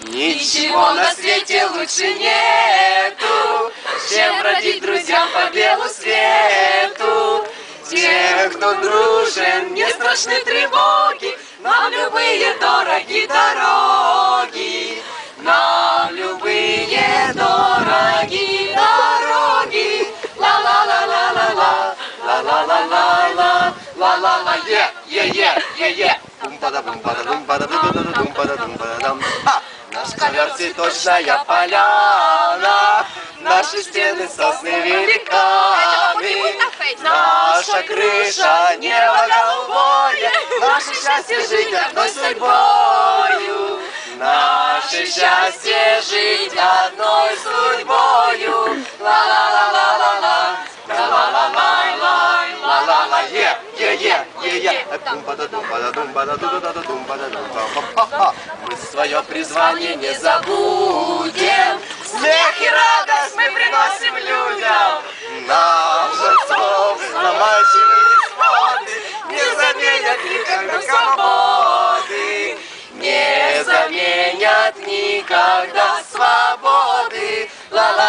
Ничего на свете лучше нету, чем родить друзьям по белу свету. Те, кто дружен, не страшны тревоги, нам любые дороги дороги. Нам любые дороги дороги. Ла-ла-ла-ла-ла-ла, ла-ла-ла-ла-ла, ла-ла-ла, е-е-е-е. Бум-бада-бум-бада-бум-бада-бум-бада-дум-бада-дам. Наш ковер цветочная поляна, наши стены сосны великаны, наша крыша небо голубое, наше счастье жить одной судьбою, наше счастье жить одной судьбою. Ла-ла-ла-ла-ла-ла, ла-ла-ла-ла-ла, ла-ла-ла, е-е-е-е. Мы свое призвание не забудем, смех и радость мы приносим людям. Нам жильцов замачивали своды, не заменят никогда свободы, не заменят никогда свободы. Ла-ла.